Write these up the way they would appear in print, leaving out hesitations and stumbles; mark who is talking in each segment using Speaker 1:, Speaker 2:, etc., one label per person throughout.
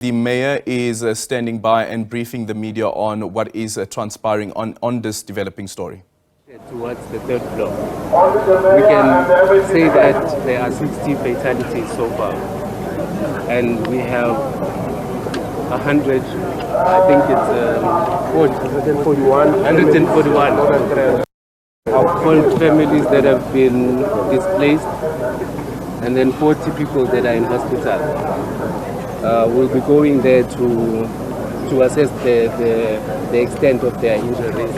Speaker 1: The mayor is standing by and briefing the media on what is transpiring on this developing story.
Speaker 2: Towards the third floor, we can say that there are 60 fatalities so far, and we have 100, I think it's 141 household families that have been displaced, and then 40 people that are in hospital. We'll be going there to assess the extent of their injuries,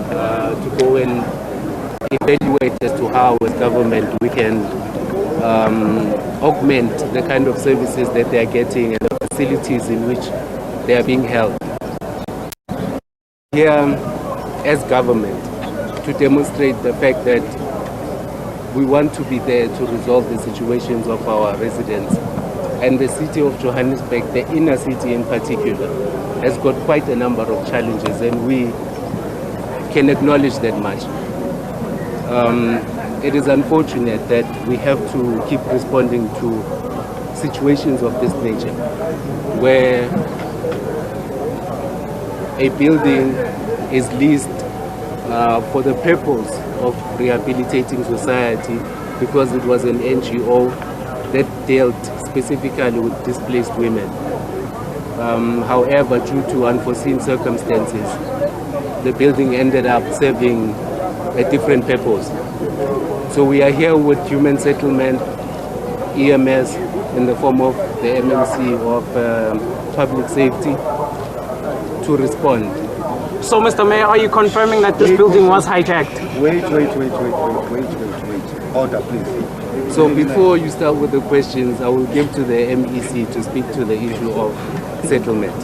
Speaker 2: to go and evaluate as to how as government we can augment the kind of services that they are getting and the facilities in which they are being held. Here, as government, to demonstrate the fact that we want to be there to resolve the situations of our residents. And the city of Johannesburg, the inner city in particular, has got quite a number of challenges, and we can acknowledge that much. It is unfortunate that we have to keep responding to situations of this nature, where a building is leased for the purpose of rehabilitating society because it was an NGO that dealt specifically with displaced women. However, due to unforeseen circumstances, the building ended up serving a different purpose. So we are here with Human Settlement, EMS, in the form of the MMC of Public Safety, to respond.
Speaker 3: So, Mr. Mayor, are you confirming that this building was hijacked?
Speaker 4: Wait. Order, please.
Speaker 2: So before you start with the questions, I will give to the MEC to speak to the issue of settlement.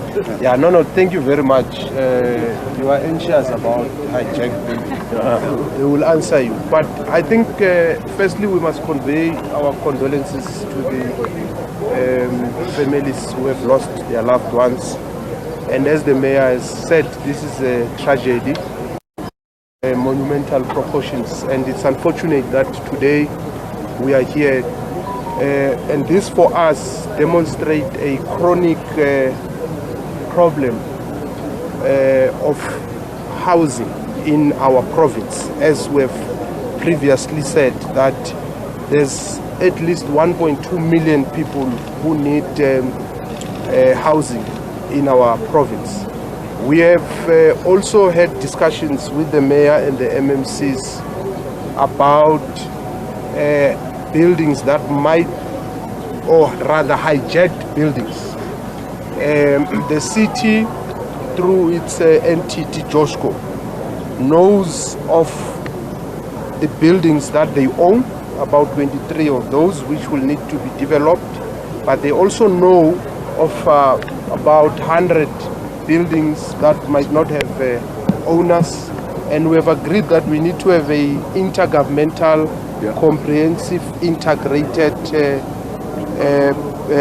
Speaker 4: Yeah, no, thank you very much. You are anxious about hijacked. They will answer you. But I think, firstly, we must convey our condolences to the families who have lost their loved ones. And as the mayor has said, this is a tragedy, monumental proportions. And it's unfortunate that today we are here, and this for us demonstrates a chronic problem of housing in our province. As we've previously said, that there's at least 1.2 million people who need housing in our province. We have also had discussions with the mayor and the MMCs about buildings that might, or rather hijacked buildings. The city, through its entity JHB, knows of the buildings that they own, about 23 of those which will need to be developed, but they also know of about 100 buildings that might not have owners, and we have agreed that we need to have a intergovernmental, comprehensive, integrated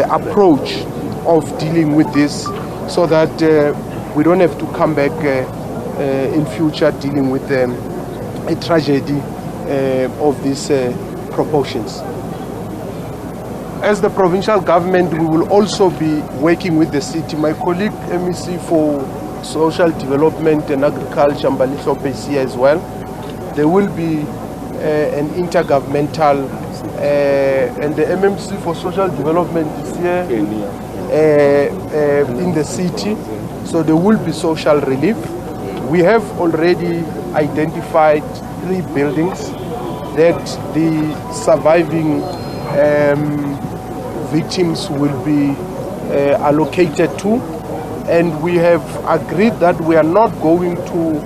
Speaker 4: approach of dealing with this, so that we don't have to come back in future dealing with a tragedy of these proportions. As the provincial government, we will also be working with the city. My colleague MEC for Social Development and Agriculture, Mbaliso here as well. There will be an intergovernmental, and the MMC for Social Development is here in the city. So there will be social relief. We have already identified 3 buildings that the surviving victims will be allocated to, and we have agreed that we are not going to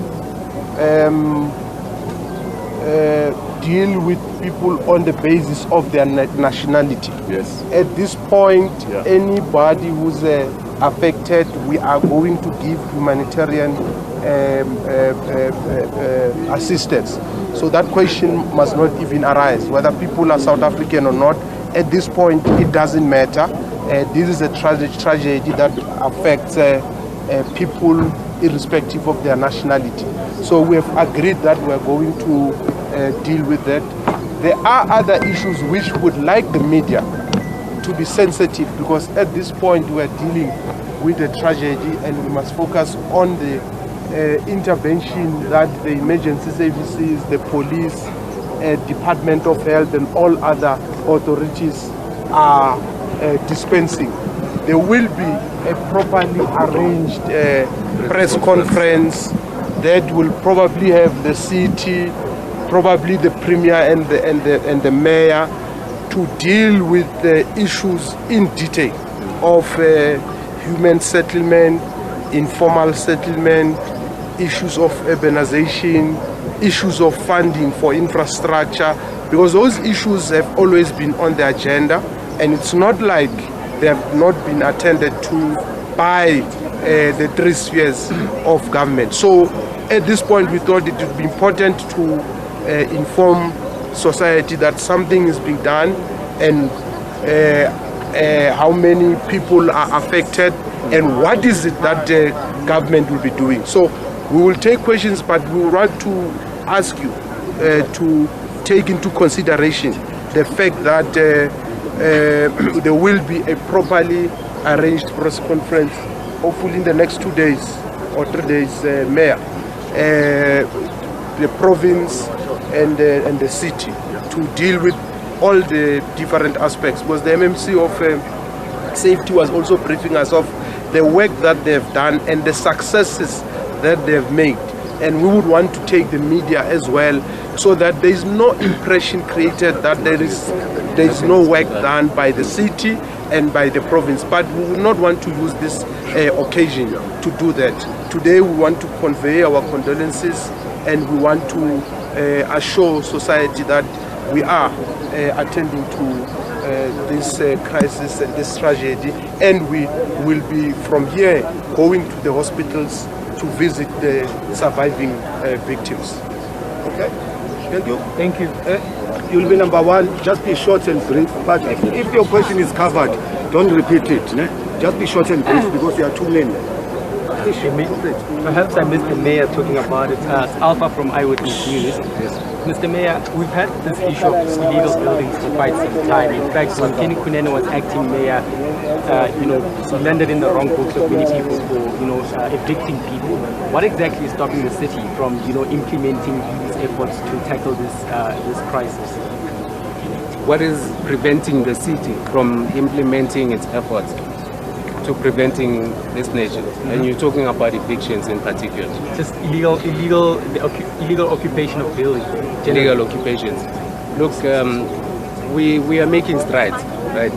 Speaker 4: deal with people on the basis of their nationality.
Speaker 1: Yes.
Speaker 4: At this point, anybody who's affected, we are going to give humanitarian assistance. So that question must not even arise, whether people are South African or not. At this point, it doesn't matter. This is a tragedy that affects people irrespective of their nationality. So we have agreed that we are going to deal with that. There are other issues which would like the media to be sensitive, because at this point we are dealing with a tragedy and we must focus on the intervention that the emergency services, the police, Department of Health and all other authorities are dispensing. There will be a properly arranged press conference that will probably have the city, probably the premier and the mayor, to deal with the issues in detail of human settlement, informal settlement, issues of urbanization, issues of funding for infrastructure, because those issues have always been on the agenda, and it's not like they have not been attended to by the three spheres of government. So at this point we thought it would be important to inform society that something is being done and how many people are affected and what is it that the government will be doing. So we will take questions, but we want to ask you to take into consideration the fact that there will be a properly arranged press conference, hopefully in the next 2 days or 3 days, Mayor, the province and the city, to deal with all the different aspects, because the MMC of safety was also briefing us of the work that they've done and the successes that they've made. And we would want to take the media as well, so that there is no impression created that there is no work done by the city and by the province. But we would not want to use this occasion to do that. Today we want to convey our condolences, and we want to assure society that we are attending to this crisis and this tragedy, and we will be from here going to the hospitals to visit the surviving victims. Okay, thank you.
Speaker 3: Thank you.
Speaker 5: You'll be number one, just be short and brief, but if your question is covered, don't repeat it. Ne? Just be short and brief, because there are too many.
Speaker 3: Perhaps I missed the mayor talking about it. Alpha from Eyewitness News. Yes. Mr. Mayor, we've had this issue of illegal buildings for quite some time. In fact, when Kenny Kunene was acting mayor, he landed in the wrong books of many people for, evicting people. What exactly is stopping the city from, implementing these efforts to tackle this crisis?
Speaker 2: What is preventing the city from implementing its efforts to preventing this nature? And you're talking about evictions in particular.
Speaker 3: Just illegal occupation of buildings.
Speaker 2: Illegal occupations. Look, we are making strides, right?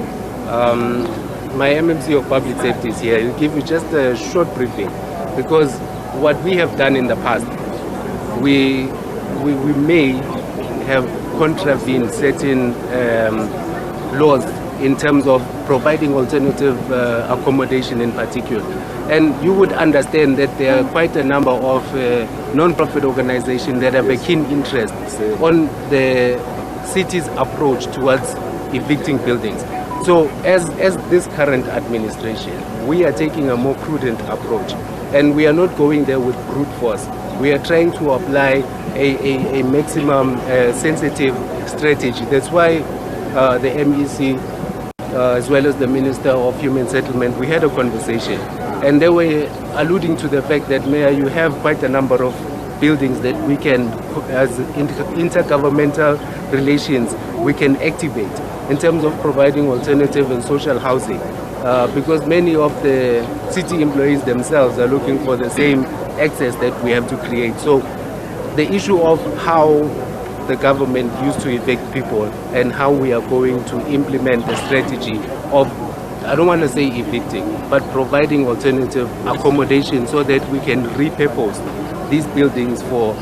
Speaker 2: My MMC of Public Safety is here. I'll give you just a short briefing, because what we have done in the past, we may have contravened certain laws in terms of providing alternative accommodation in particular. And you would understand that there are quite a number of non-profit organizations that have a keen interest on the city's approach towards evicting buildings. So as this current administration, we are taking a more prudent approach, and we are not going there with brute force. We are trying to apply a maximum sensitive strategy. That's why the MEC, as well as the Minister of Human Settlement, we had a conversation, and they were alluding to the fact that, Mayor, you have quite a number of buildings that we can, as intergovernmental relations, we can activate in terms of providing alternative and social housing, because many of the city employees themselves are looking for the same access that we have to create. So the issue of how the government used to evict people and how we are going to implement the strategy of, I don't want to say evicting, but providing alternative accommodation so that we can repurpose these buildings for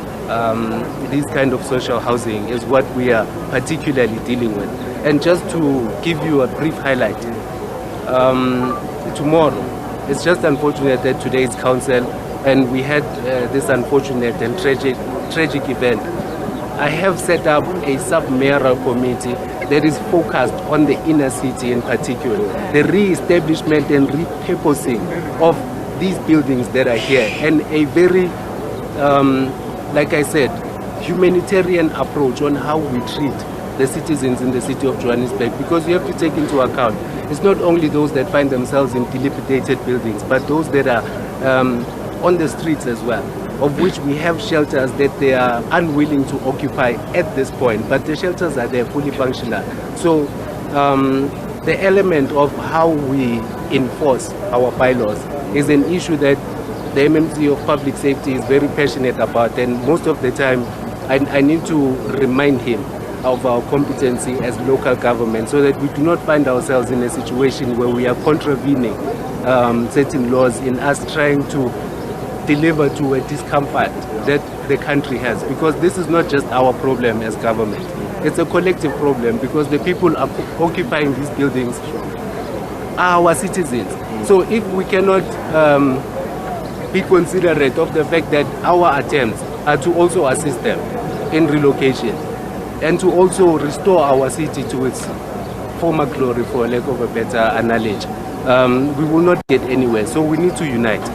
Speaker 2: this kind of social housing is what we are particularly dealing with. And just to give you a brief highlight, tomorrow, it's just unfortunate that today is council and we had this unfortunate and tragic event. I have set up a sub-mayoral committee that is focused on the inner city in particular, the re-establishment and repurposing of these buildings that are here, and a very, like I said, humanitarian approach on how we treat the citizens in the city of Johannesburg, because you have to take into account it's not only those that find themselves in dilapidated buildings, but those that are on the streets as well, of which we have shelters that they are unwilling to occupy at this point, but the shelters are there fully functional. So the element of how we enforce our bylaws is an issue that the MMC of Public Safety is very passionate about, and most of the time I need to remind him of our competency as local government, so that we do not find ourselves in a situation where we are contravening certain laws in us trying to deliver to a discomfort that the country has, because this is not just our problem as government, it's a collective problem, because the people are occupying these buildings are our citizens. So if we cannot be considerate of the fact that our attempts are to also assist them in relocation and to also restore our city to its former glory, for lack of a better analogy, we will not get anywhere. So we need to unite,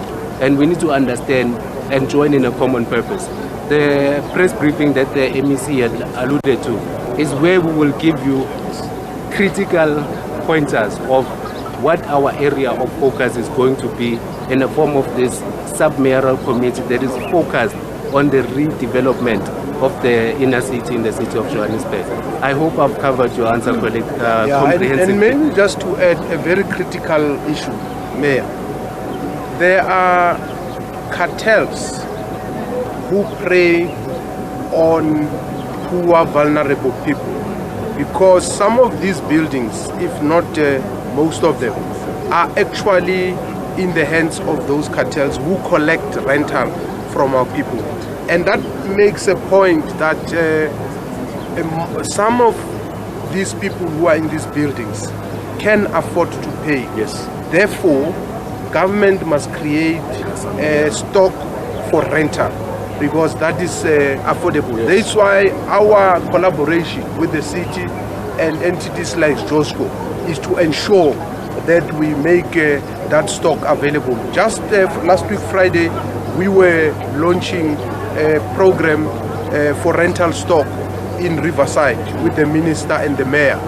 Speaker 2: and we need to understand and join in a common purpose. The press briefing that the MEC had alluded to is where we will give you critical pointers of what our area of focus is going to be in the form of this sub-mayoral committee that is focused on the redevelopment of the inner city in the city of Johannesburg. I hope I've covered your answer comprehensively.
Speaker 4: And maybe just to add a very critical issue, Mayor. There are cartels who prey on poor, vulnerable people, because some of these buildings, if not most of them, are actually in the hands of those cartels who collect rental from our people. And that makes a point that some of these people who are in these buildings can afford to pay.
Speaker 5: Yes.
Speaker 4: Therefore, government must create a stock for rental, because that is affordable. Yes. That's why our collaboration with the city and entities like JHB is to ensure that we make that stock available. Just last week Friday, we were launching a program for rental stock in Riverside with the minister and the mayor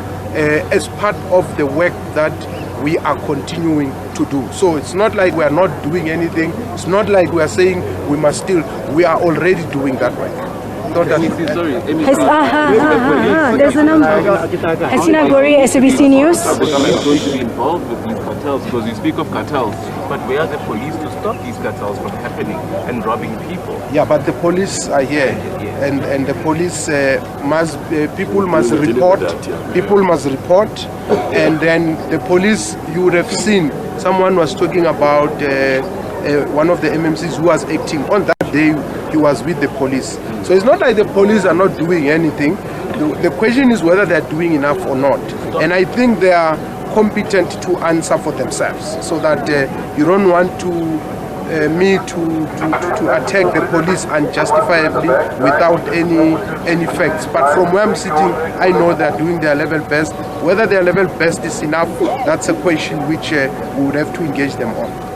Speaker 4: as part of the work that we are continuing to do. So it's not like we are not doing anything. It's not like we are saying we must still. We are already doing that work.
Speaker 6: There's a number. Hasina Gori, SABC News.
Speaker 7: The government is going to be involved with these cartels, because you speak of cartels, but where are the police to stop these cartels from happening and robbing people?
Speaker 4: Yeah, but the police are here, and the police people must report. People must report, and then the police. You would have seen someone was talking about one of the MMCs who was acting on that day. He was with the police. So it's not like the police are not doing anything. The question is whether they're doing enough or not. And I think they are competent to answer for themselves, so that you don't want to attack the police unjustifiably without any facts. But from where I'm sitting, I know they're doing their level best. Whether their level best is enough, that's a question which we would have to engage them on.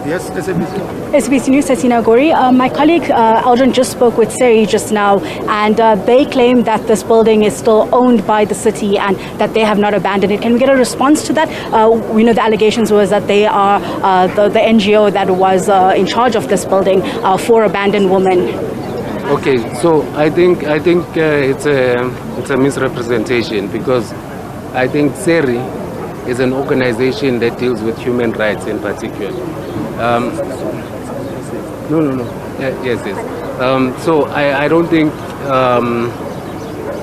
Speaker 5: Yes, SABC.
Speaker 6: SABC News, Hasina Gori. My colleague Aldrin just spoke with Seri just now, and they claim that this building is still owned by the city and that they have not abandoned it. Can we get a response to that? We know the allegations was that they are the NGO that was in charge of this building for abandoned women.
Speaker 2: Okay, so I think it's a misrepresentation, because I think Seri is an organization that deals with human rights in particular. Yes. So I don't think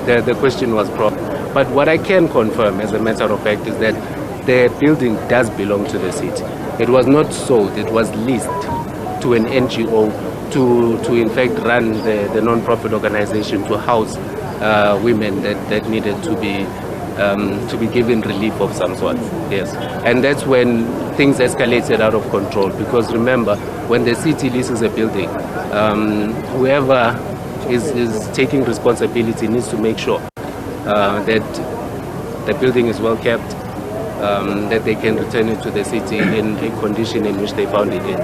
Speaker 2: the question was proper. But what I can confirm, as a matter of fact, is that the building does belong to the city. It was not sold; it was leased to an NGO to in fact run the non-profit organization to house women that needed to be given relief of some sort. Yes, and that's when things escalated out of control, because remember, when the city leases a building, whoever is taking responsibility needs to make sure that the building is well kept, that they can return it to the city in a condition in which they found it in.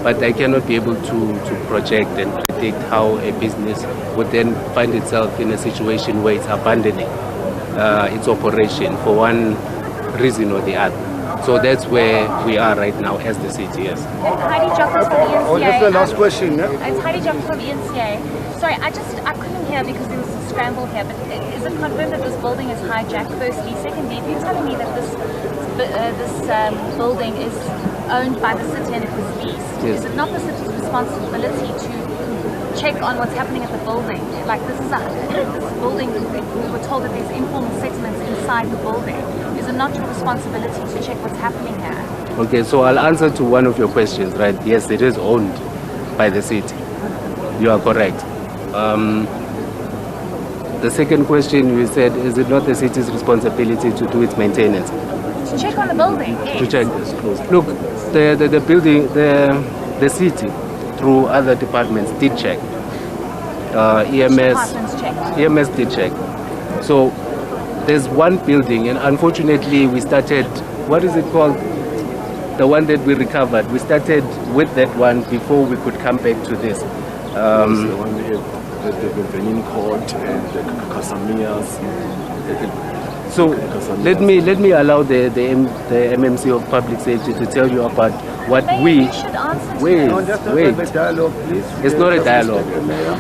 Speaker 2: But I cannot be able to project and predict how a business would then find itself in a situation where it's abandoning its operation for one reason or the other. So that's where we are right now as the city, yes.
Speaker 8: Heidi Jocks from ENCA.
Speaker 5: Oh, that's the last question, yeah?
Speaker 8: It's Heidi Jocks from ENCA. Sorry, I couldn't hear because there was a scramble here, but is it confirmed that this building is hijacked, firstly? Secondly, if you're telling me that this building is owned by the city and it was leased,
Speaker 2: yes,
Speaker 8: is it not the city's responsibility to check on what's happening at the building? Like this building, we were told that there's informal settlements inside the building. Is it not your responsibility to check what's happening here?
Speaker 2: Okay, so I'll answer to one of your questions, right? Yes, it is owned by the city. You are correct. The second question you said, is it not the city's responsibility to do its maintenance?
Speaker 8: To check on the building, yes.
Speaker 2: To check. Look, the building, the city, through other departments, did check. EMS did check. So there's one building, and unfortunately we started, what is it called? The one that we recovered. We started with that one before we could come back to this.
Speaker 9: The one we had, the Benin Court and the Casamias.
Speaker 2: So let me allow the MMC of Public Safety to tell you about what we. Wait.
Speaker 5: Dialogue, please.
Speaker 2: It's not a dialogue.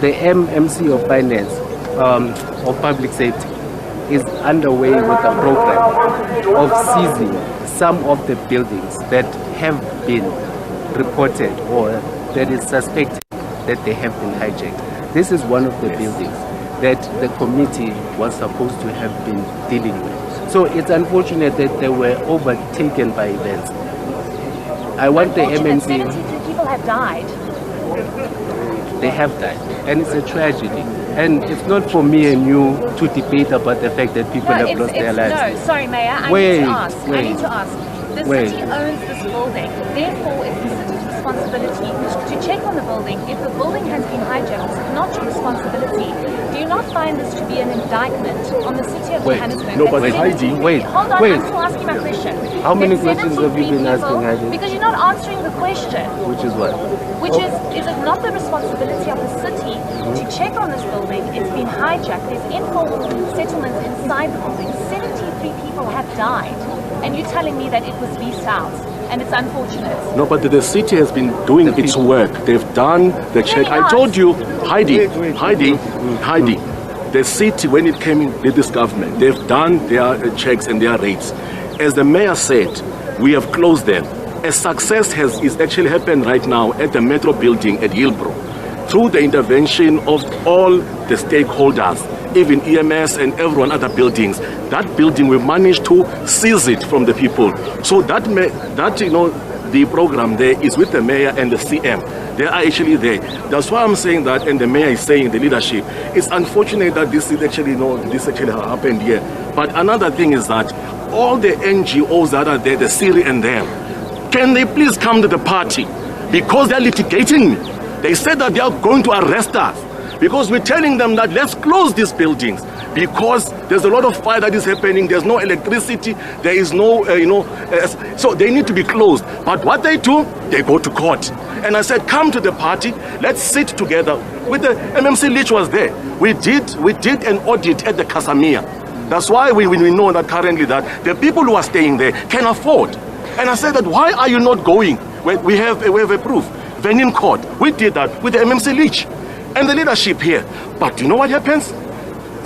Speaker 2: The MMC of Finance of Public Safety is underway with a program of seizing some of the buildings that have been reported or that is suspected that they have been hijacked. This is one of the buildings that the committee was supposed to have been dealing with. So it's unfortunate that they were overtaken by events. I want the MMC.
Speaker 8: 73 people have died.
Speaker 2: They have died, and it's a tragedy. And it's not for me and you to debate about the fact that people have lost their lives.
Speaker 8: No, sorry, Mayor. I need to ask. The city owns this building. Therefore, it's the city's responsibility to check on the building. If the building has been hijacked, it's not your responsibility. Do you not find this to be an indictment on the city of Johannesburg?
Speaker 2: No, but Heidi,
Speaker 8: Hold on, I'm still asking my question.
Speaker 2: How many questions have you been asking, Heidi?
Speaker 8: Because you're not answering the question.
Speaker 2: Which is what?
Speaker 8: Which is it not the responsibility of the city to check on this building? It's been hijacked. There's informal settlements inside the building. 73 people have died. And you're telling me that it was leased out. And it's unfortunate.
Speaker 9: No, but the city has been doing its work. They've done the check. I told you, Heidi, the city, when it came in with this government, they've done their checks and their raids. As the mayor said, we have closed them. A success is actually happened right now at the Metro building at Hillbrow through the intervention of all the stakeholders, even EMS and everyone other buildings. That building, we managed to seize it from the people. So that the program there is with the mayor and the CM. They are actually there. That's why I'm saying that, and the mayor is saying the leadership. It's unfortunate that this actually happened here. But another thing is that all the NGOs that are there, the Siri and them, can they please come to the party? Because they're litigating me. They said that they are going to arrest us. Because we're telling them that let's close these buildings because there's a lot of fire that is happening. There's no electricity. There is no, so they need to be closed. But what they do, they go to court. And I said, come to the party. Let's sit together. With the MMC Leach was there. We did an audit at the Casamia. That's why we know that currently that the people who are staying there can afford. And I said that why are you not going? We have a proof. Benin Court. We did that with the MMC Leach. And the leadership here. But you know what happens?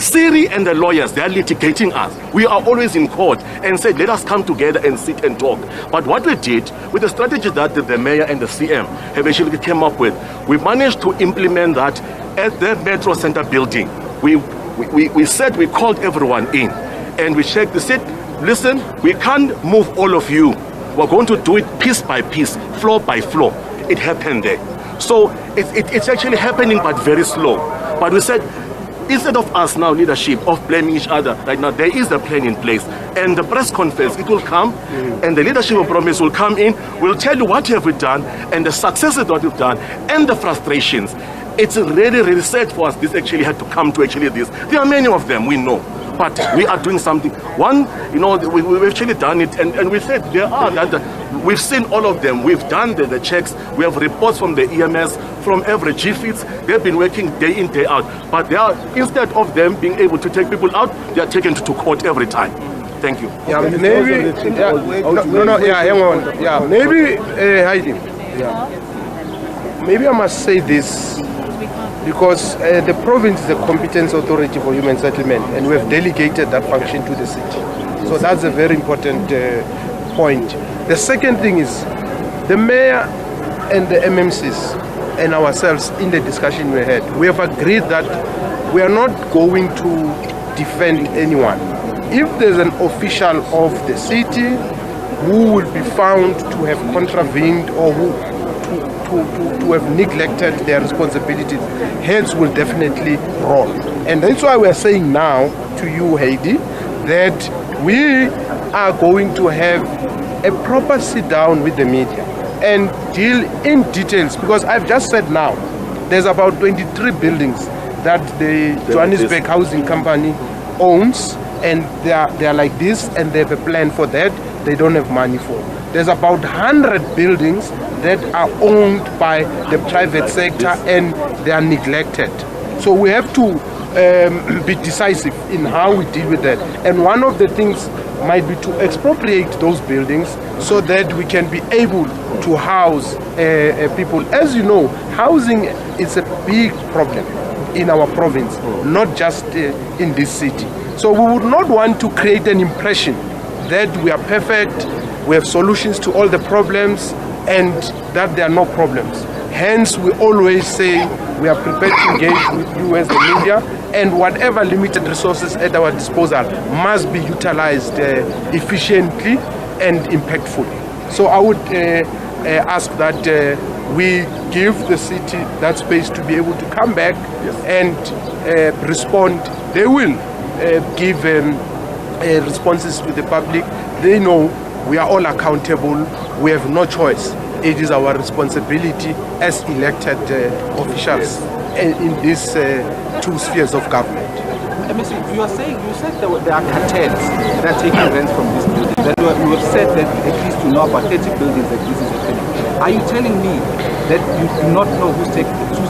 Speaker 9: Siri and the lawyers, they are litigating us. We are always in court and said, let us come together and sit and talk. But what we did with the strategy that the mayor and the CM have actually came up with, we managed to implement that at the Metro Center building. We said, we called everyone in and we checked. They said, listen, we can't move all of you. We're going to do it piece by piece, floor by floor. It happened there. So it's actually happening, but very slow. But we said, instead of us now, leadership, of blaming each other, right now, there is a plan in place. And the press conference, it will come, and the leadership of Promise will come in, will tell you what have we done, and the successes that we've done, and the frustrations. It's really, really sad for us, this actually had to come to actually this. There are many of them, we know. but we are doing something. One, we've actually done it, and we said there are that we've seen all of them. We've done the checks. We have reports from the EMS, from every GFITs. They've been working day in, day out. But they are, instead of them being able to take people out, they are taken to court every time. Thank you.
Speaker 4: Yeah, maybe. Hang on. Yeah, maybe, Heidi. Yeah. Maybe I must say this, because the province is a competence authority for human settlement, and we have delegated that function to the city. So that's a very important point. The second thing is, the mayor and the MMCs and ourselves, in the discussion we had, we have agreed that we are not going to defend anyone. If there's an official of the city who will be found to have contravened or who to have neglected their responsibilities, heads will definitely roll. And that's why we're saying now to you, Heidi, that we are going to have a proper sit down with the media and deal in details, because I've just said now, there's about 23 buildings that the Johannesburg Housing Company owns, and they are like this, and they have a plan for that. They don't have money for. There's about 100 buildings that are owned by the private sector, and they are neglected. So we have to be decisive in how we deal with that. And one of the things might be to expropriate those buildings so that we can be able to house people. As you know, housing is a big problem in our province, not just in this city. So we would not want to create an impression that we are perfect, we have solutions to all the problems, and that there are no problems. Hence, we always say we are prepared to engage with you as the media, and whatever limited resources at our disposal must be utilized efficiently and impactfully. So I would ask that we give the city that space to be able to come back and respond. They will give responses to the public. They know we are all accountable. We have no choice. It is our responsibility as elected officials in these two spheres of government.
Speaker 3: You said there are cartels that are taking rents from these buildings. And you have said that at least you know about 30 buildings that this is happening. Are you telling me that you do not know who's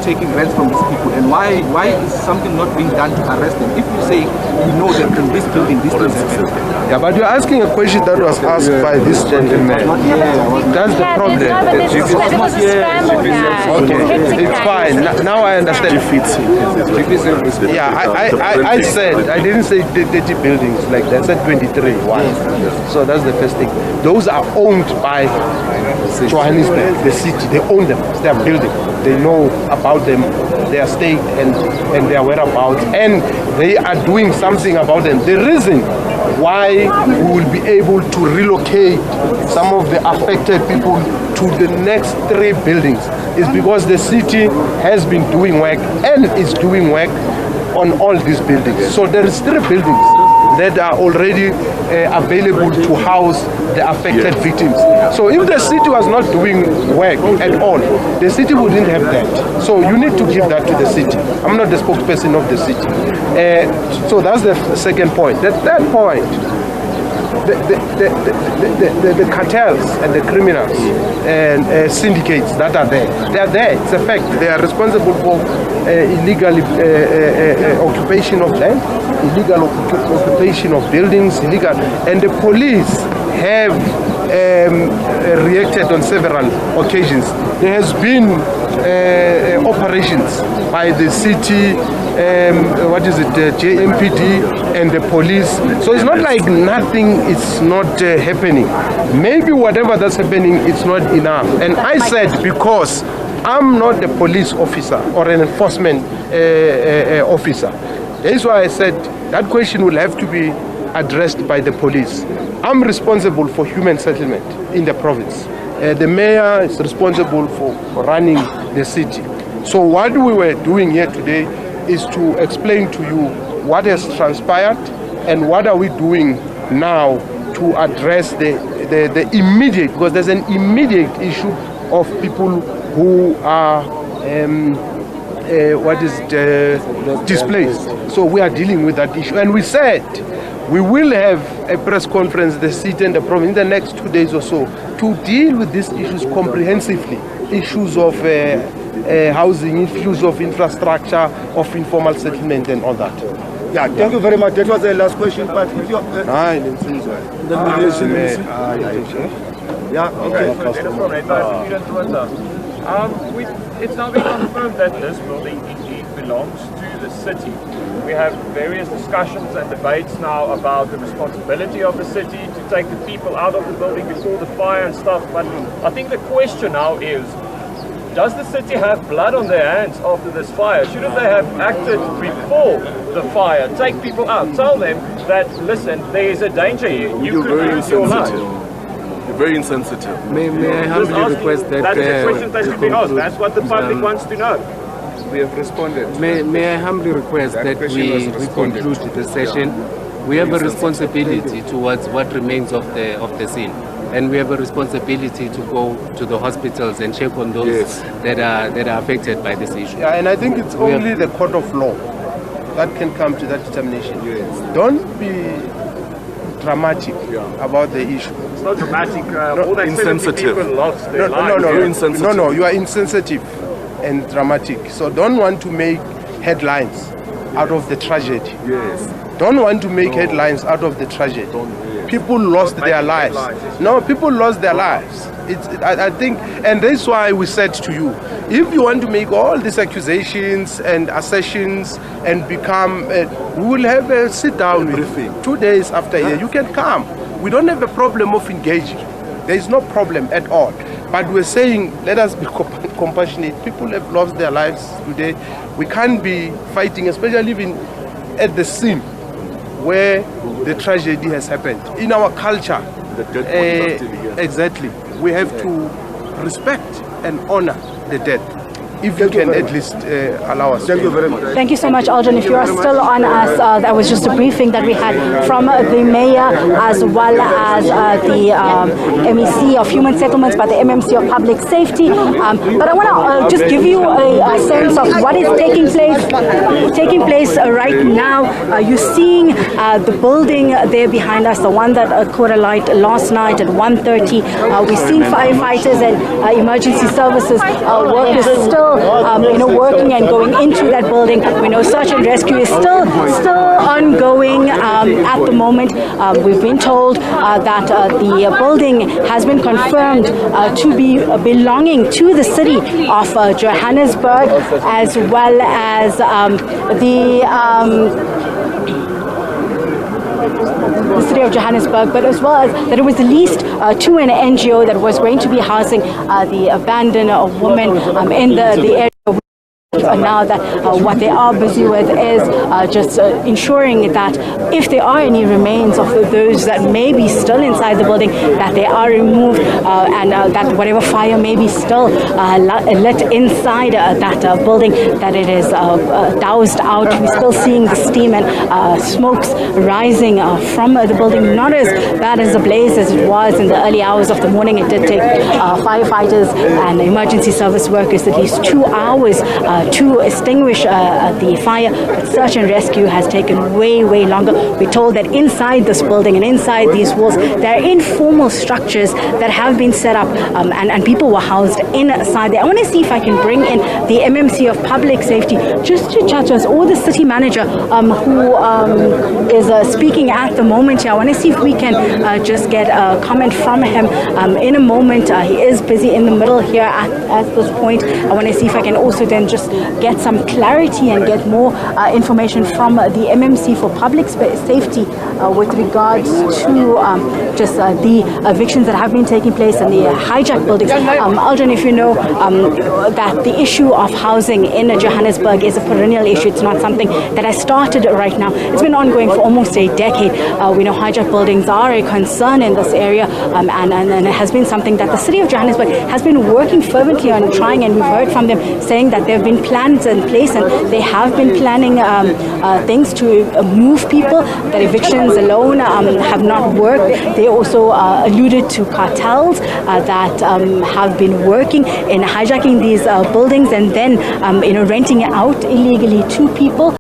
Speaker 3: taking rents from these people, and why is something not being done to arrest them? If you say you know that in this building this is happening.
Speaker 4: Yeah, but you're asking a question that was asked by this gentleman. That's the problem. Okay, it's fine. Now I understand. Yeah, I said, I didn't say 30 buildings like that. I said 23. Why? So that's the first thing. Those are owned by Johannesburg, the city. They own them. It's their building. They know about them, their state and their whereabouts, and they are doing something about them. The reason why we will be able to relocate some of the affected people to the next 3 buildings is because the city has been doing work and is doing work on all these buildings. So there is 3 buildings that are already available to house the affected victims. So if the city was not doing work at all, the city wouldn't have that. So you need to give that to the city. I'm not the spokesperson of the city. So that's the second point. The third point, the cartels and the criminals and syndicates that are there, they are there. It's a fact. They are responsible for illegal occupation of land, illegal occupation of buildings, illegal, and the police have reacted on several occasions. There has been operations by the city, JMPD and the police. So it's not like nothing is not happening. Maybe whatever that's happening, it's not enough. And I said, because I'm not the police officer or an enforcement officer, that's why I said that question will have to be addressed by the police. I'm responsible for human settlement in the province. The mayor is responsible for running the city. So what we were doing here today is to explain to you what has transpired and what are we doing now to address the immediate, because there's an immediate issue of people who are displaced. So we are dealing with that issue. And we said we will have a press conference, the city and the province, in the next 2 days or so, to deal with these issues comprehensively. Issues of housing, issues of infrastructure, of informal settlement and all that.
Speaker 5: Yeah, thank you very much. That was the last question. But if you
Speaker 10: It's now been confirmed that this building indeed belongs to the city. We have various discussions and debates now about the responsibility of the city to take the people out of the building before the fire and stuff. But I think the question now is, does the city have blood on their hands after this fire? Shouldn't they have acted before the fire? Take people out. Tell them that, listen, there is a danger here. You could lose your life.
Speaker 9: You're very insensitive.
Speaker 2: May I humbly request that...
Speaker 10: That's the question that should be asked. That's what the public wants to know.
Speaker 2: We have responded. May I humbly request that we conclude the session. We have a responsibility towards what remains of the scene. And we have a responsibility to go to the hospitals and check on those that are affected by this issue.
Speaker 4: Yeah, and I think it's only the court of law that can come to that determination. Yes. Don't be dramatic about the issue.
Speaker 10: It's not dramatic. All that
Speaker 9: insensitive.
Speaker 10: People lost their lives.
Speaker 4: No, you are insensitive and dramatic. So don't want to make headlines out of the tragedy.
Speaker 9: Yes.
Speaker 4: Don't want to make headlines out of the tragedy. People lost their lives. No, people lost their lives. I think, and that's why we said to you, if you want to make all these accusations and assertions and become, we will have a sit down briefing 2 days after here. You can come. We don't have a problem of engaging. There is no problem at all. But we're saying, let us be compassionate. People have lost their lives today. We can't be fighting, especially even at the scene where the tragedy has happened. In our culture, exactly, we have to respect and honor the dead. If you can at least allow us.
Speaker 5: Thank you very much.
Speaker 6: Thank you so much, Aldrin. If you are still on us, that was just a briefing that we had from the mayor as well as the MEC of Human Settlements, but the MMC of Public Safety. But I want to just give you a sense of what is taking place right now. You're seeing the building there behind us, the one that caught a light last night at 1:30. We've seen firefighters and emergency services workers still working and going into that building. We know search and rescue is still ongoing at the moment. We've been told that the building has been confirmed to be belonging to the city of Johannesburg, as well as the city of Johannesburg, but as well as that it was leased to an NGO that was going to be housing the abandoned women in the area. Now that what they are busy with is just ensuring that if there are any remains of those that may be still inside the building, that they are removed and that whatever fire may be still lit inside that building, that it is doused out. We're still seeing the steam and smokes rising from the building. Not as bad as the blaze as it was in the early hours of the morning. It did take firefighters and emergency service workers at least 2 hours to extinguish the fire, but search and rescue has taken way longer. We're told that inside this building and inside these walls, there are informal structures that have been set up and people were housed inside there. I want to see if I can bring in the MMC of Public Safety just to chat to us, or the city manager who is speaking at the moment here. I want to see if we can just get a comment from him in a moment. He is busy in the middle here at this point. I want to see if I can also then just get some clarity and get more information from the MMC for Public Safety with regards to just the evictions that have been taking place in the hijacked buildings. Aldrin, if you know that the issue of housing in Johannesburg is a perennial issue. It's not something that has started right now. It's been ongoing for almost a decade. We know hijacked buildings are a concern in this area, and it has been something that the city of Johannesburg has been working fervently on trying, and we've heard from them saying that they've been plans in place, and they have been planning things to move people. That evictions alone have not worked. They also alluded to cartels that have been working in hijacking these buildings and then renting it out illegally to people.